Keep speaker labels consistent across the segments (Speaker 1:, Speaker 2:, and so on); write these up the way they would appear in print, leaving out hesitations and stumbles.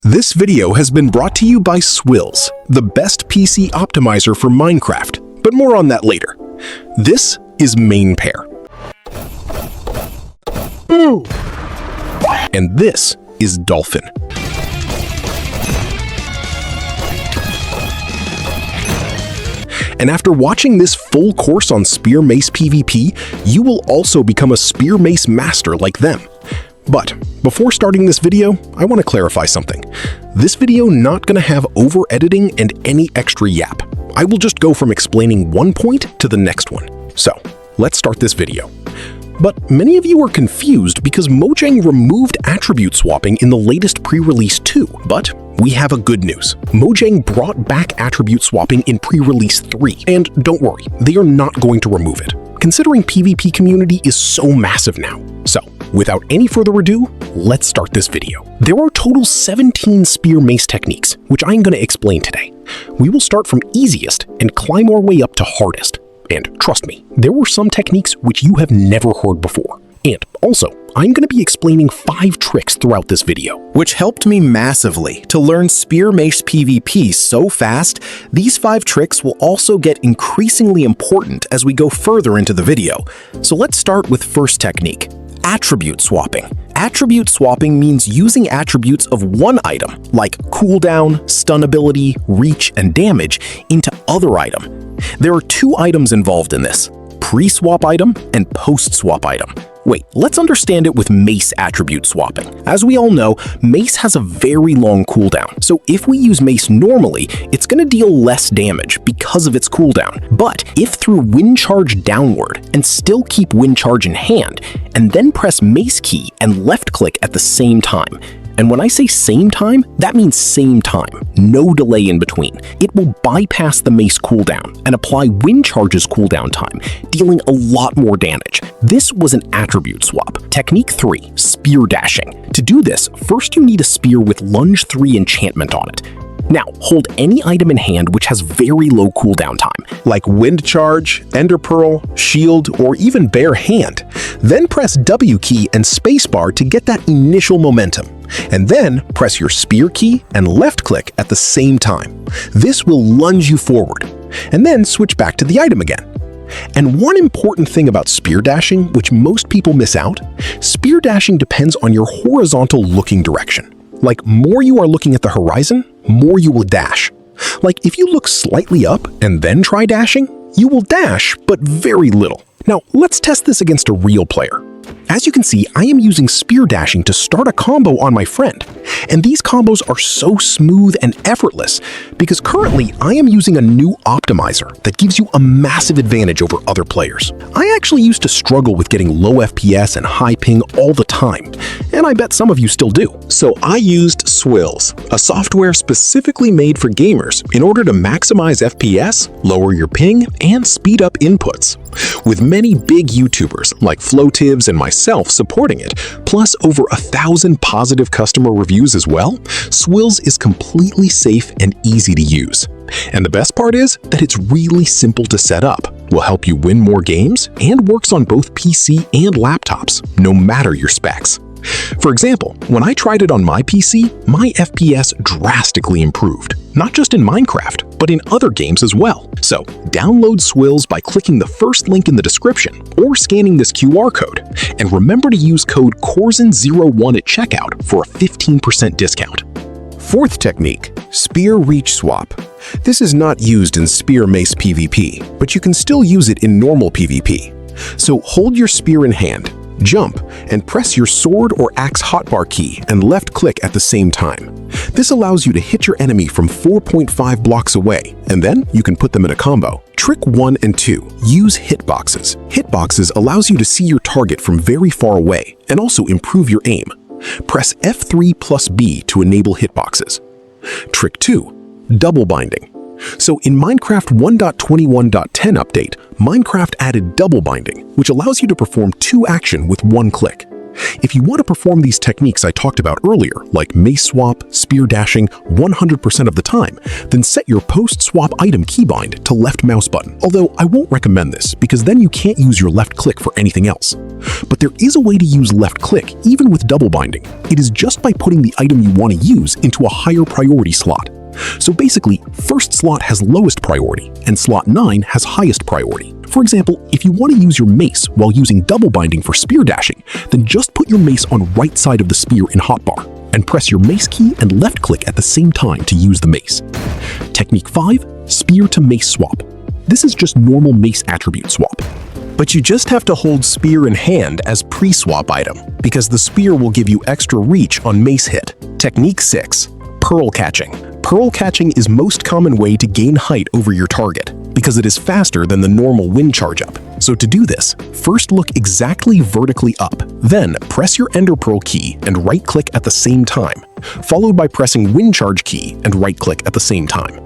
Speaker 1: This video has been brought to you by Swills, the best PC optimizer for Minecraft, but more on that later. This is main pair. Ooh. And this is dolphin. And after watching this full course on Spear Mace PvP, you will also become a Spear Mace master like them. But before starting this video, I want to clarify something. This video not gonna have over-editing and any extra yap. I will just go from explaining one point to the next one. So, let's start this video. But many of you are confused because Mojang removed attribute swapping in the latest pre-release 2. But we have a good news. Mojang brought back attribute swapping in pre-release 3. And don't worry, they are not going to remove it, considering PvP community is so massive now. So, without any further ado, let's start this video. There are total 17 Spear Mace techniques, which I'm going to explain today. We will start from easiest and climb our way up to hardest. And trust me, there were some techniques which you have never heard before. And also, I'm going to be explaining 5 tricks throughout this video,
Speaker 2: which helped me massively to learn Spear Mace PvP so fast. These 5 tricks will also get increasingly important as we go further into the video. So let's start with first technique. Attribute swapping. Attribute swapping means using attributes of one item, like cooldown, stun ability, reach, and damage, into other item. There are 2 items involved in this: pre-swap item and post-swap item. Wait, let's understand it with Mace attribute swapping. As we all know, Mace has a very long cooldown, so if we use Mace normally, it's going to deal less damage because of its cooldown. But if through wind charge downward and still keep wind charge in hand, and then press Mace key and left click at the same time, and when I say same time, that means same time, no delay in between. It will bypass the Mace cooldown and apply wind charge's cooldown time, dealing a lot more damage. This was an attribute swap. Technique 3, spear dashing. To do this, first you need a spear with lunge 3 enchantment on it. Now, hold any item in hand which has very low cooldown time,
Speaker 1: like wind charge, ender pearl, shield, or even bare hand. Then press W key and spacebar to get that initial momentum. And then press your spear key and left click at the same time. This will lunge you forward. And then switch back to the item again. And one important thing about spear dashing, which most people miss out, spear dashing depends on your horizontal looking direction. Like, more you are looking at the horizon, more you will dash. Like, if you look slightly up and then try dashing, you will dash, but very little. Now, let's test this against a real player. As you can see, I am using spear dashing to start a combo on my friend. And these combos are so smooth and effortless because currently I am using a new optimizer that gives you a massive advantage over other players. I actually used to struggle with getting low FPS and high ping all the time, and I bet some of you still do. So I used Swills, a software specifically made for gamers in order to maximize FPS, lower your ping, and speed up inputs. With many big YouTubers like Flotivs and myself supporting it, plus over 1,000 positive customer reviews as well, Swills is completely safe and easy to use. And the best part is that it's really simple to set up, will help you win more games, and works on both PC and laptops, no matter your specs. For example, when I tried it on my PC, my FPS drastically improved, not just in Minecraft, but in other games as well. So, download Swills by clicking the first link in the description or scanning this QR code. And remember to use code CORZEN01 at checkout for a 15% discount.
Speaker 3: Fourth technique, spear reach swap. This is not used in Spear Mace PvP, but you can still use it in normal PvP. So hold your spear in hand, jump, and press your sword or axe hotbar key and left click at the same time. This allows you to hit your enemy from 4.5 blocks away, and then you can put them in a combo. Trick 1 and 2, use hitboxes. Hitboxes allows you to see your target from very far away and also improve your aim. Press F3 plus B to enable hitboxes. Trick 2, double binding. So in Minecraft 1.21.10 update, Minecraft added double binding, which allows you to perform 2 actions with 1 click. If you want to perform these techniques I talked about earlier, like mace swap, spear dashing 100% of the time, then set your post-swap item keybind to left mouse button. Although I won't recommend this because then you can't use your left click for anything else. But there is a way to use left click even with double binding. It is just by putting the item you want to use into a higher priority slot. So basically, first slot has lowest priority and slot 9 has highest priority. For example, if you want to use your mace while using double binding for spear dashing, then just put your mace on right side of the spear in hotbar and press your mace key and left click at the same time to use the mace. Technique 5, spear to mace swap. This is just normal mace attribute swap. But you just have to hold spear in hand as pre-swap item, because the spear will give you extra reach on mace hit. Technique 6, pearl catching. Pearl catching is most common way to gain height over your target, because it is faster than the normal wind charge up. So to do this, first look exactly vertically up, then press your ender pearl key and right click at the same time, followed by pressing wind charge key and right click at the same time.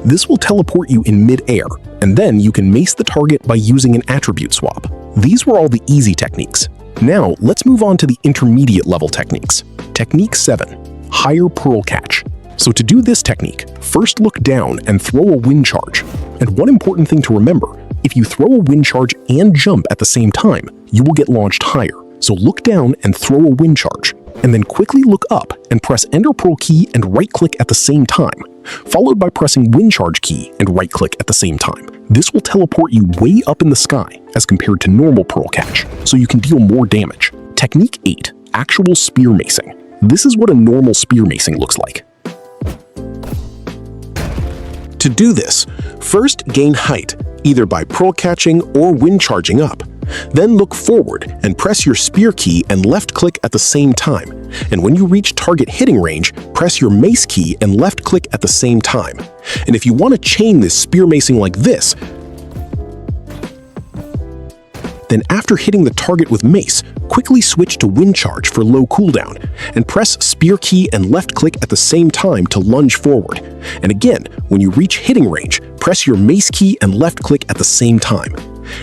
Speaker 3: This will teleport you in mid-air, and then you can mace the target by using an attribute swap. These were all the easy techniques. Now let's move on to the intermediate level techniques. Technique 7, higher pearl catch. So to do this technique, first look down and throw a wind charge. And one important thing to remember, if you throw a wind charge and jump at the same time, you will get launched higher. So look down and throw a wind charge, and then quickly look up and press ender pearl key and right click at the same time, followed by pressing wind charge key and right click at the same time. This will teleport you way up in the sky as compared to normal pearl catch, so you can deal more damage. Technique 8, actual spear macing. This is what a normal spear macing looks like. To do this, first gain height, either by pearl catching or wind charging up. Then look forward and press your spear key and left click at the same time. And when you reach target hitting range, press your mace key and left click at the same time. And if you want to chain this spear macing like this, then after hitting the target with mace, quickly switch to wind charge for low cooldown, and press spear key and left click at the same time to lunge forward. And again, when you reach hitting range, press your mace key and left click at the same time.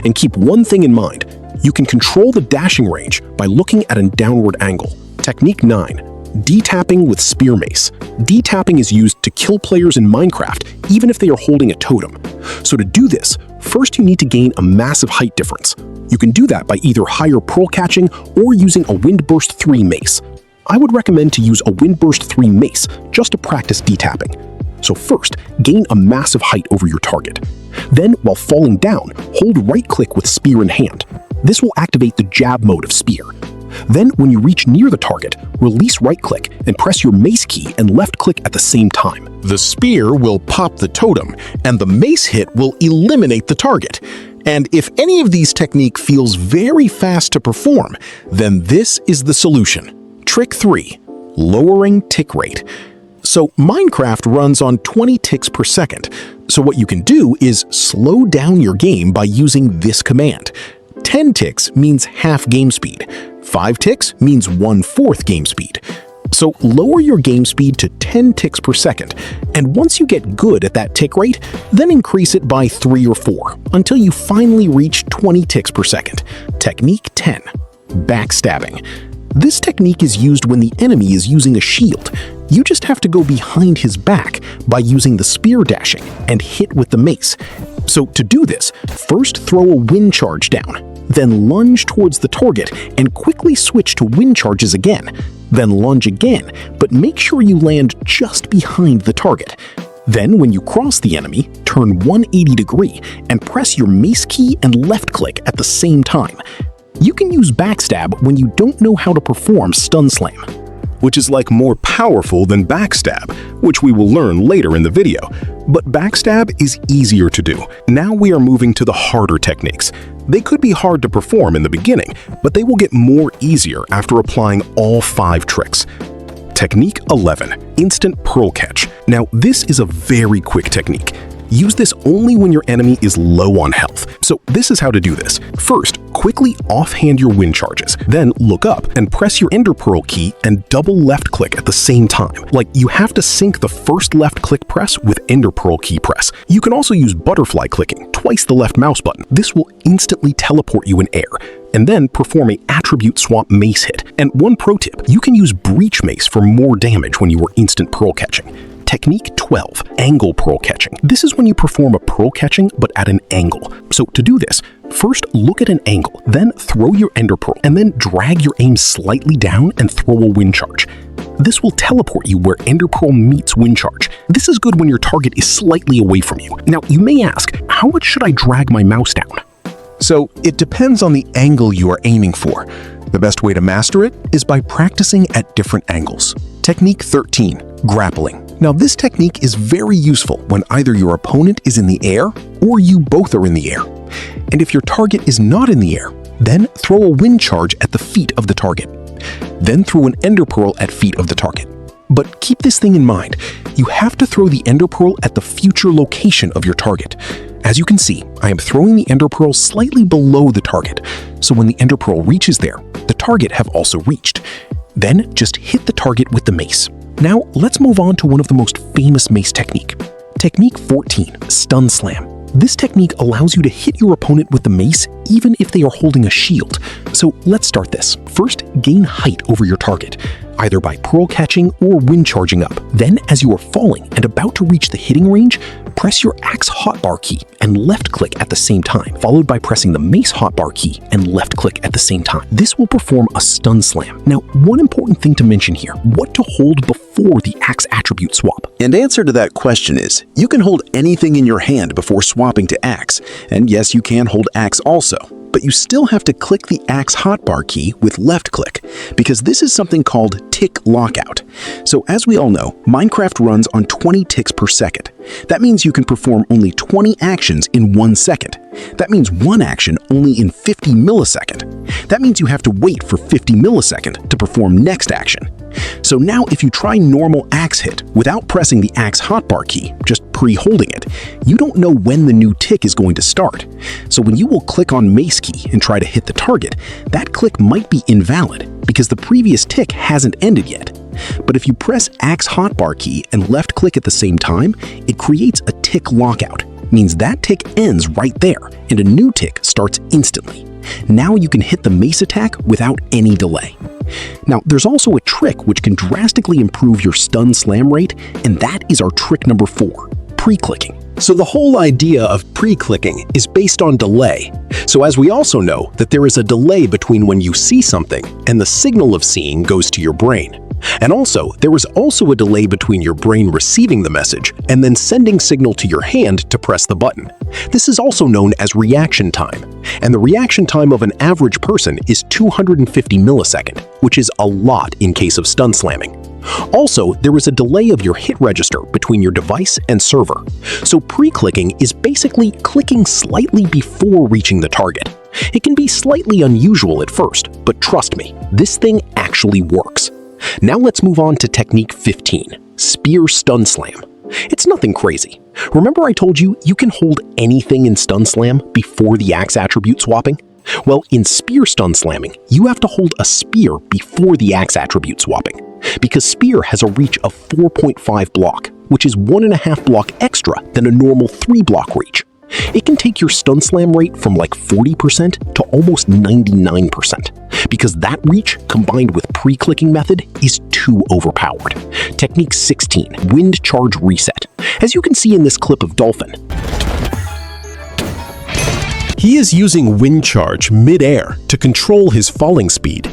Speaker 3: And keep one thing in mind, you can control the dashing range by looking at a downward angle. Technique 9, D-tapping with spear mace. D-tapping is used to kill players in Minecraft even if they are holding a totem. So to do this, first you need to gain a massive height difference. You can do that by either higher pearl catching or using a Windburst 3 mace. I would recommend to use a Windburst 3 mace just to practice D-tapping. So first, gain a massive height over your target. Then, while falling down, hold right-click with spear in hand. This will activate the jab mode of spear. Then, when you reach near the target, release right-click and press your mace key and left-click at the same time.
Speaker 1: The spear will pop the totem, and the mace hit will eliminate the target. And if any of these techniques feels very fast to perform, then this is the solution. Trick 3, lowering tick rate. So Minecraft runs on 20 ticks per second. So what you can do is slow down your game by using this command. 10 ticks means half game speed. 5 ticks means 1/4 game speed. So lower your game speed to 10 ticks per second, and once you get good at that tick rate, then increase it by 3 or 4 until you finally reach 20 ticks per second. Technique 10, backstabbing. This technique is used when the enemy is using a shield. You just have to go behind his back by using the spear dashing and hit with the mace. So to do this, first throw a wind charge down, then lunge towards the target and quickly switch to wind charges again, then lunge again, but make sure you land just behind the target. Then when you cross the enemy, turn 180 degree and press your mace key and left click at the same time. You can use backstab when you don't know how to perform stun slam, which is like more powerful than backstab, which we will learn later in the video. But backstab is easier to do. Now we are moving to the harder techniques. They could be hard to perform in the beginning, but they will get more easier after applying all 5 tricks. Technique 11, instant pearl catch. Now this is a very quick technique.
Speaker 3: Use this only when your enemy is low on health. So this is how to do this. First, quickly offhand your wind charges. Then look up and press your Ender Pearl key and double left click at the same time. Like, you have to sync the first left click press with Ender Pearl key press. You can also use butterfly clicking, twice the left mouse button. This will instantly teleport you in air, and then perform an attribute swap mace hit. And one pro tip, you can use breach mace for more damage when you are instant pearl catching. Technique 12, angle pearl catching. This is when you perform a pearl catching but at an angle. So to do this, first look at an angle, then throw your ender pearl, and then drag your aim slightly down and throw a wind charge. This will teleport you where ender pearl meets wind charge. This is good when your target is slightly away from you. Now you may ask, how much should I drag my mouse down?
Speaker 1: So it depends on the angle you are aiming for. The best way to master it is by practicing at different angles. Technique 13, grappling. Now this technique is very useful when either your opponent is in the air or you both are in the air. And if your target is not in the air, then throw a wind charge at the feet of the target. Then throw an ender pearl at feet of the target. But keep this thing in mind, you have to throw the ender pearl at the future location of your target. As you can see, I am throwing the ender pearl slightly below the target, so when the ender pearl reaches there, the target have also reached. Then just hit the target with the mace. Now let's move on to one of the most famous mace technique. Technique 14, stun slam. This technique allows you to hit your opponent with the mace even if they are holding a shield. So let's start this. First, gain height over your target, either by pearl catching or wind charging up. Then, as you are falling and about to reach the hitting range, press your axe hotbar key and left click at the same time, followed by pressing the mace hotbar key and left click at the same time. This will perform a stun slam. Now, one important thing to mention here, what to hold before the axe attribute swap.
Speaker 2: And answer to that question is, you can hold anything in your hand before swapping to axe, and yes, you can hold axe also. But you still have to click the axe hotbar key with left click, because this is something called tick lockout. So as we all know, Minecraft runs on 20 ticks per second. That means you can perform only 20 actions in 1 second. That means one action only in 50 millisecond. That means you have to wait for 50 millisecond to perform next action. So now if you try normal axe hit without pressing the axe hotbar key, just pre-holding it, you don't know when the new tick is going to start. So when you will click on mace key and try to hit the target, that click might be invalid because the previous tick hasn't ended yet. But if you press axe hotbar key and left click at the same time, it creates a tick lockout. Means that tick ends right there and a new tick starts instantly. Now you can hit the mace attack without any delay. Now, there's also a trick which can drastically improve your stun slam rate, and that is our trick number 4, pre-clicking.
Speaker 1: So the whole idea of pre-clicking is based on delay. So as we also know that there is a delay between when you see something and the signal of seeing goes to your brain. And also, there is also a delay between your brain receiving the message and then sending signal to your hand to press the button. This is also known as reaction time. And the reaction time of an average person is 250 millisecond, which is a lot in case of stun slamming. Also, there is a delay of your hit register between your device and server. So pre-clicking is basically clicking slightly before reaching the target. It can be slightly unusual at first, but trust me, this thing actually works. Now let's move on to technique 15, spear stun slam. It's nothing crazy. Remember I told you you can hold anything in stun slam before the axe attribute swapping? Well, in spear stun slamming, you have to hold a spear before the axe attribute swapping, because spear has a reach of 4.5 block, which is 1.5 block extra than a normal 3 block reach. It can take your stun slam rate from like 40% to almost 99%, because that reach combined with pre-clicking method is too overpowered. Technique 16, wind charge reset. As you can see in this clip of Dolphin, he is using wind charge mid-air to control his falling speed.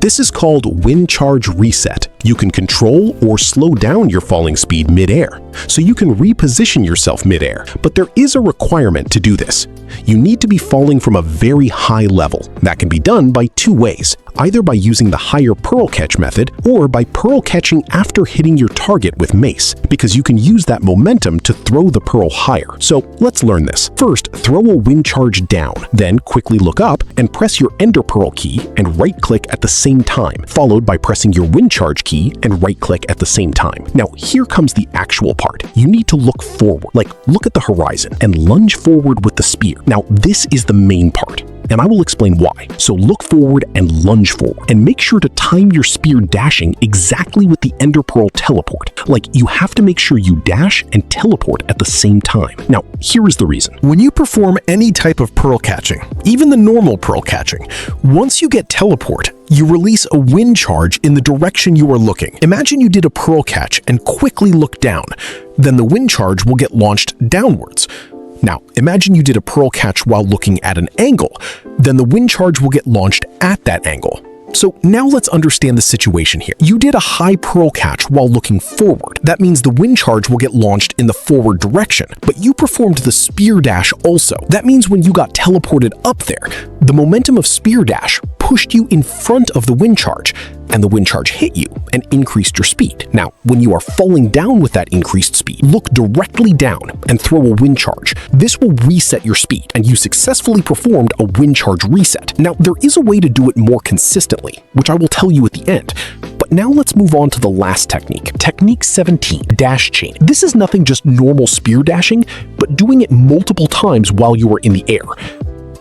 Speaker 1: This is called wind charge reset. You can control or slow down your falling speed mid-air, so you can reposition yourself mid-air. But there is a requirement to do this. You need to be falling from a very high level. That can be done by 2 ways. either by using the higher pearl catch method or by pearl catching after hitting your target with Mace, because you can use that momentum to throw the pearl higher. So let's learn this. First, throw a wind charge down, then quickly look up and press your ender pearl key and right-click at the same time, followed by pressing your wind charge key and right-click at the same time. Now, here comes the actual part. You need to look forward, like look at the horizon, and lunge forward with the spear. Now, this is the main part, and I will explain why. So look forward and lunge forward, and make sure to time your spear dashing exactly with the ender pearl teleport. Like, you have to make sure you dash and teleport at the same time. Now, here is the reason.
Speaker 2: When you perform any type of pearl catching, even the normal pearl catching, once you get teleport, you release a wind charge in the direction you are looking. Imagine you did a pearl catch and quickly look down. Then the wind charge will get launched downwards. Now, imagine you did a pearl catch while looking at an angle. Then the wind charge will get launched at that angle. So now let's understand the situation here. You did a high pearl catch while looking forward. That means the wind charge will get launched in the forward direction, but you performed the spear dash also. That means when you got teleported up there, the momentum of spear dash pushed you in front of the wind charge, and the wind charge hit you and increased your speed. Now, when you are falling down with that increased speed, look directly down and throw a wind charge. This will reset your speed, and you successfully performed a wind charge reset. Now, there is a way to do it more consistently, which I will tell you at the end. But now let's move on to the last technique. Technique 17, dash chain. This is nothing just normal spear dashing, but doing it multiple times while you are in the air.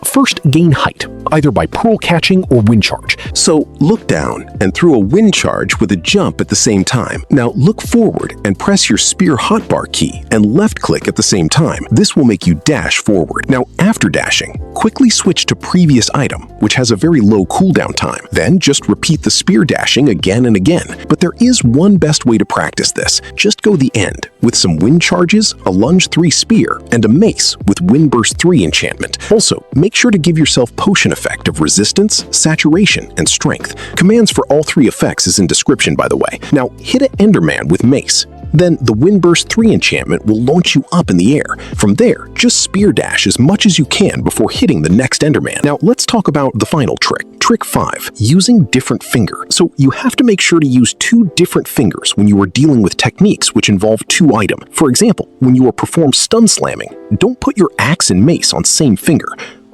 Speaker 2: First, gain height, either by pearl catching or wind charge.
Speaker 3: So look down and throw a wind charge with a jump at the same time. Now look forward and press your spear hotbar key and left click at the same time. This will make you dash forward. Now after dashing, quickly switch to previous item, which has a very low cooldown time. Then just repeat the spear dashing again and again. But there is one best way to practice this. Just go the end with some wind charges, a lunge 3 spear, and a mace with wind burst 3 enchantment. Also, make sure to give yourself potion effect of resistance, saturation, and strength. Commands for all 3 effects is in description, by the way. Now hit an enderman with mace. Then the wind burst 3 enchantment will launch you up in the air. From there, just spear dash as much as you can before hitting the next enderman. Now let's talk about the final trick. Trick 5, using different finger. So you have to make sure to use 2 different fingers when you are dealing with techniques which involve 2 items. For example, when you are perform stun slamming, don't put your axe and mace on same finger.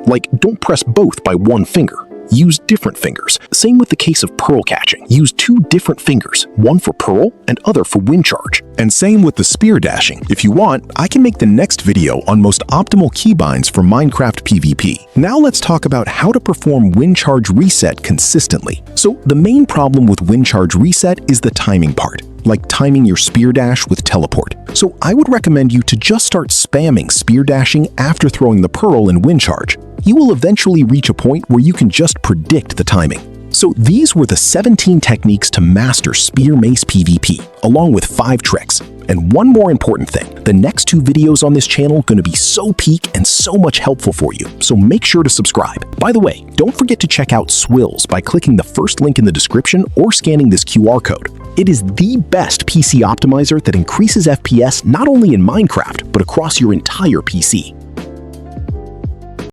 Speaker 3: Like, don't press both by 1 finger. Use different fingers. Same with the case of pearl catching. Use 2 different fingers, one for pearl and other for wind charge.
Speaker 2: And same with the spear dashing. If you want, I can make the next video on most optimal keybinds for Minecraft PvP. Now let's talk about how to perform wind charge reset consistently. So the main problem with wind charge reset is the timing part, like timing your spear dash with teleport. So I would recommend you to just start spamming spear dashing after throwing the pearl and wind charge. You will eventually reach a point where you can just predict the timing. So these were the 17 techniques to master Spear Mace PvP, along with 5 tricks. And one more important thing, the next 2 videos on this channel are going to be so peak and so much helpful for you, so make sure to subscribe. By the way, don't forget to check out Swills by clicking the first link in the description or scanning this QR code. It is the best PC optimizer that increases FPS not only in Minecraft, but across your entire PC.